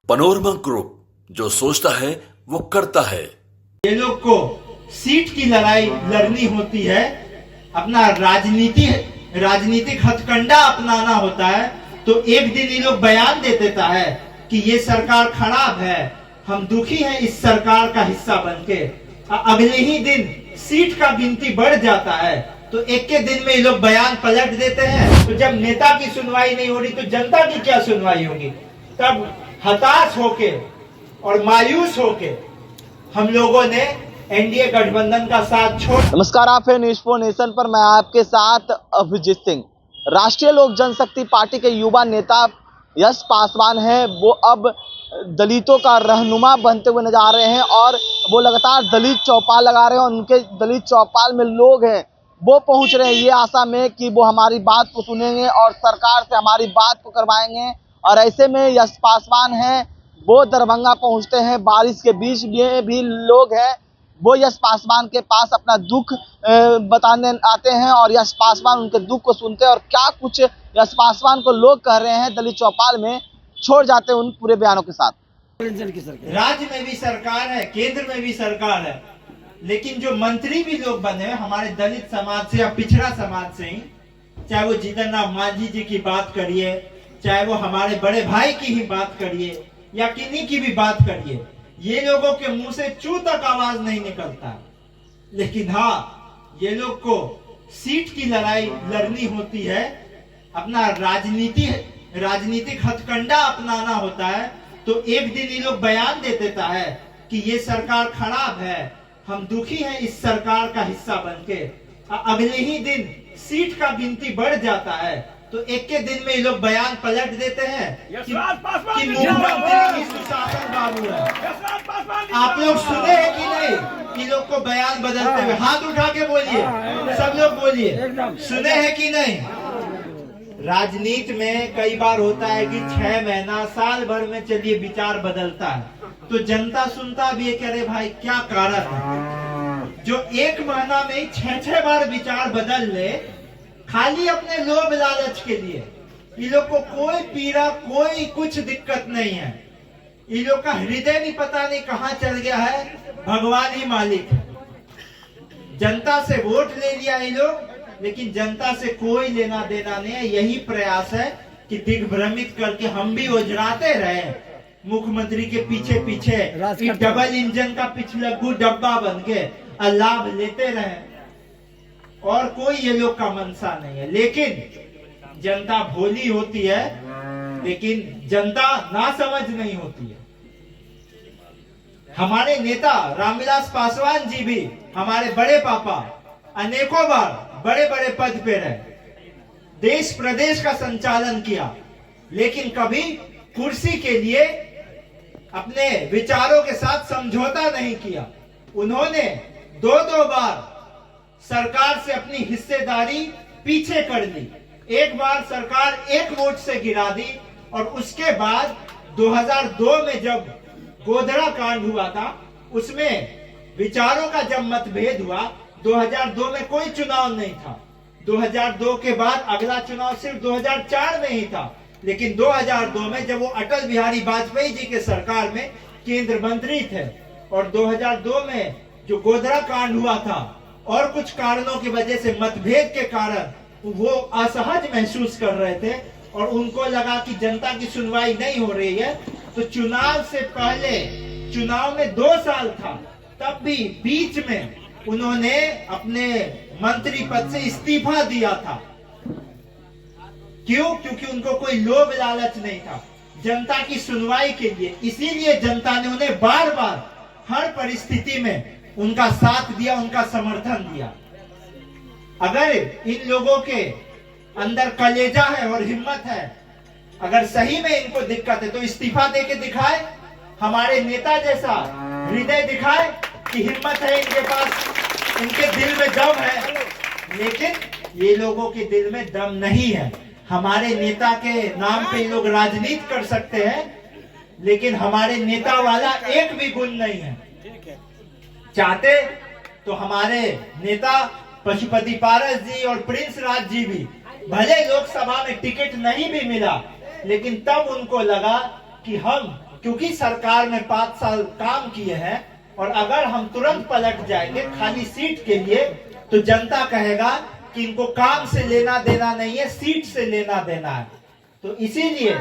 Panorama group, जो सोचता है वो करता है। ये लोग को सीट की लड़ाई लड़नी होती है, अपना राजनीतिक हथकंडा अपनाना होता है, तो एक दिन ये लोग बयान दे देता है कि ये सरकार खराब है, हम दुखी हैं इस सरकार का हिस्सा बनके। अगले ही दिन सीट का गिनती बढ़ जाता है, तो एक के दिन में ये लोग बयान पलट देते हैं। तो जब नेता की सुनवाई नहीं हो रही तो जनता की क्या सुनवाई होगी? तब हताश होके और मायूस होके हम लोगों ने एनडीए गठबंधन का साथ छोड़। नमस्कार, आप है न्यूज़ फॉर नेशन पर। मैं आपके साथ अभिजीत सिंह। राष्ट्रीय लोक जनशक्ति पार्टी के युवा नेता यश पासवान हैं, वो अब दलितों का रहनुमा बनते हुए नजर आ रहे हैं और वो लगातार दलित चौपाल लगा रहे हैं। उनके दलित चौपाल में लोग हैं वो पहुंच रहे हैं ये आशा में कि वो हमारी बात को सुनेंगे और सरकार से हमारी बात को करवाएंगे। और ऐसे में यश पासवान हैं, वो दरभंगा पहुंचते हैं। बारिश के बीच में भी लोग हैं वो यश पासवान के पास अपना दुख बताने आते हैं और यश पासवान उनके दुख को सुनते हैं और क्या कुछ यश पासवान को लोग कह रहे हैं दलित चौपाल में, छोड़ जाते हैं उन पूरे बयानों के साथ। राज्य में भी सरकार है, केंद्र में भी सरकार है, लेकिन जो मंत्री भी लोग बने हैं हमारे दलित समाज से या पिछड़ा समाज से ही, चाहे वो जीतन राम मांझी जी की बात करिए, चाहे वो हमारे बड़े भाई की ही बात करिए या किन्हीं की भी बात करिए, ये लोगों के मुंह से चू तक आवाज नहीं निकलता। लेकिन हाँ, ये लोग को सीट की लड़ाई लड़नी होती है, अपना राजनीतिक हथकंडा अपनाना होता है, तो एक दिन ये लोग बयान दे देता है कि ये सरकार खराब है, हम दुखी हैं इस सरकार का हिस्सा बनके। अगले ही दिन सीट का गिनती बढ़ जाता है, तो एक के दिन में ये लोग बयान पलट देते हैं कि मुख्यमंत्री सुशासन बाबू है। आप लोग सुने हैं कि नहीं? ये लोग को बयान बदलते हुए हाथ उठा के बोलिए, सब लोग बोलिए, सुने हैं कि नहीं? राजनीति में कई बार होता है कि 6 महीना साल भर में चलिए विचार बदलता है, तो जनता सुनता भी है कि अरे भाई क्या कारण है जो 1 महीना में ही 6 बार विचार बदल ले, खाली अपने लोभ लालच के लिए। ये लोग को कोई पीड़ा, कोई कुछ दिक्कत नहीं है। ये लोग का हृदय भी पता नहीं कहाँ चल गया है, भगवान ही मालिक है। जनता से वोट ले लिया ये लोग, लेकिन जनता से कोई लेना देना नहीं है। यही प्रयास है कि दिग्भ्रमित करके हम भी ओझराते रहे मुख्यमंत्री के पीछे पीछे, डबल इंजन का पिछलग्गू डब्बा बन के लाभ लेते रहे, और कोई ये लोग का मनसा नहीं है। लेकिन जनता भोली होती है, लेकिन जनता नासमझ नहीं होती है। हमारे नेता रामविलास पासवान जी भी, हमारे बड़े पापा, अनेकों बार बड़े बड़े पद पे रहे, देश प्रदेश का संचालन किया, लेकिन कभी कुर्सी के लिए अपने विचारों के साथ समझौता नहीं किया। उन्होंने 2 बार सरकार से अपनी हिस्सेदारी पीछे कर ली। एक बार सरकार 1 वोट से गिरा दी, और उसके बाद 2002 में जब गोधरा कांड हुआ था, उसमें विचारों का जब मतभेद हुआ, 2002 में कोई चुनाव नहीं था। 2002 के बाद अगला चुनाव सिर्फ 2004 में ही था, लेकिन 2002 में जब वो अटल बिहारी वाजपेयी जी के सरकार में केंद्र मंत्री थे, और 2002 में जो गोधरा कांड हुआ था और कुछ कारणों की वजह से, मतभेद के कारण वो असहज महसूस कर रहे थे और उनको लगा कि जनता की सुनवाई नहीं हो रही है, तो चुनाव से पहले, चुनाव में 2 साल था, तब भी बीच में उन्होंने अपने मंत्री पद से इस्तीफा दिया था। क्यों? क्योंकि उनको कोई लोभ लालच नहीं था, जनता की सुनवाई के लिए। इसीलिए जनता ने उन्हें बार बार हर परिस्थिति में उनका साथ दिया, उनका समर्थन दिया। अगर इन लोगों के अंदर कलेजा है और हिम्मत है, अगर सही में इनको दिक्कत है, तो इस्तीफा देके दिखाए, हमारे नेता जैसा हृदय दिखाए कि हिम्मत है इनके पास, इनके दिल में दम है। लेकिन ये लोगों के दिल में दम नहीं है। हमारे नेता के नाम पे लोग राजनीति कर सकते हैं, लेकिन हमारे नेता वाला एक भी गुण नहीं है। चाहते तो हमारे नेता पशुपति पारस जी और प्रिंस राज जी भी, भले लोकसभा में टिकट नहीं भी मिला, लेकिन तब उनको लगा कि हम क्योंकि सरकार में 5 साल काम किए हैं, और अगर हम तुरंत पलट जाएंगे खाली सीट के लिए, तो जनता कहेगा कि इनको काम से लेना देना नहीं है, सीट से लेना देना है। तो इसीलिए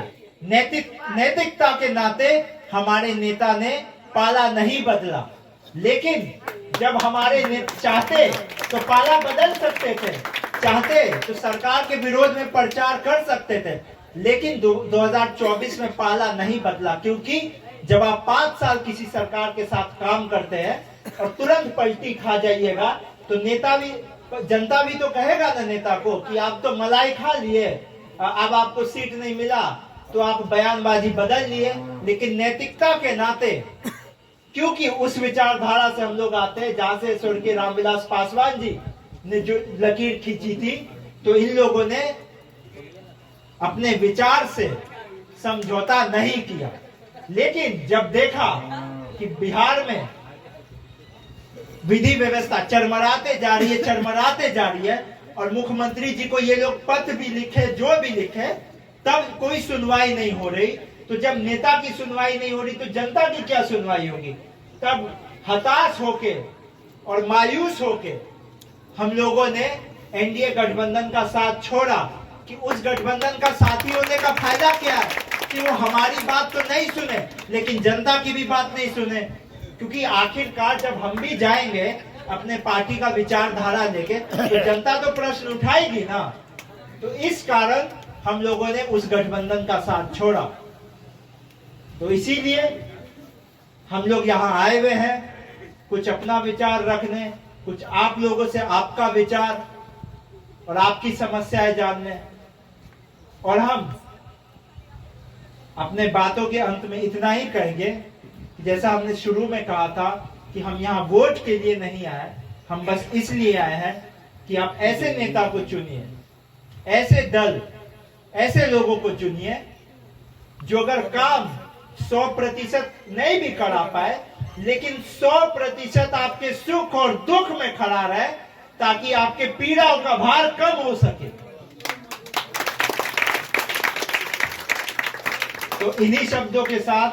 नैतिकता के नाते हमारे नेता ने पाला नहीं बदला। लेकिन जब हमारे चाहते तो पाला बदल सकते थे, चाहते तो सरकार के विरोध में प्रचार कर सकते थे, लेकिन 2024 में पाला नहीं बदला। क्योंकि जब आप 5 साल किसी सरकार के साथ काम करते हैं और तुरंत पलटी खा जाइएगा, तो नेता भी, जनता भी तो कहेगा ना नेता को कि आप तो मलाई खा लिए, अब आपको सीट नहीं मिला तो आप बयानबाजी बदल लिए। लेकिन नैतिकता के नाते, क्योंकि उस विचारधारा से हम लोग आते हैं जहां से स्वर्गीय रामविलास पासवान जी ने जो लकीर खींची थी, तो इन लोगों ने अपने विचार से समझौता नहीं किया। लेकिन जब देखा कि बिहार में विधि व्यवस्था चरमराते जा रही है और मुख्यमंत्री जी को ये लोग पत्र भी लिखे, जो भी लिखे, तब कोई सुनवाई नहीं हो रही। तो जब नेता की सुनवाई नहीं हो रही तो जनता की क्या सुनवाई होगी? तब हताश होके और मायूस होके हम लोगों ने एनडीए गठबंधन का साथ छोड़ा। कि उस गठबंधन का साथी होने का फायदा क्या है कि वो हमारी बात तो नहीं सुने, लेकिन जनता की भी बात नहीं सुने। क्योंकि आखिरकार जब हम भी जाएंगे अपने पार्टी का विचारधारा लेके, तो जनता तो प्रश्न उठाएगी ना। तो इस कारण हम लोगों ने उस गठबंधन का साथ छोड़ा। तो इसीलिए हम लोग यहाँ आए हुए हैं, कुछ अपना विचार रखने, कुछ आप लोगों से आपका विचार और आपकी समस्याएं जानने। और हम अपने बातों के अंत में इतना ही कहेंगे, जैसा हमने शुरू में कहा था कि हम यहाँ वोट के लिए नहीं आए, हम बस इसलिए आए हैं कि आप ऐसे नेता को चुनिए, ऐसे दल, ऐसे लोगों को चुनिए जो अगर काम 100% नहीं भी करा पाए, लेकिन 100% आपके सुख और दुख में खड़ा रहे, ताकि आपके पीड़ाओं का भार कम हो सके। तो इन्हीं शब्दों के साथ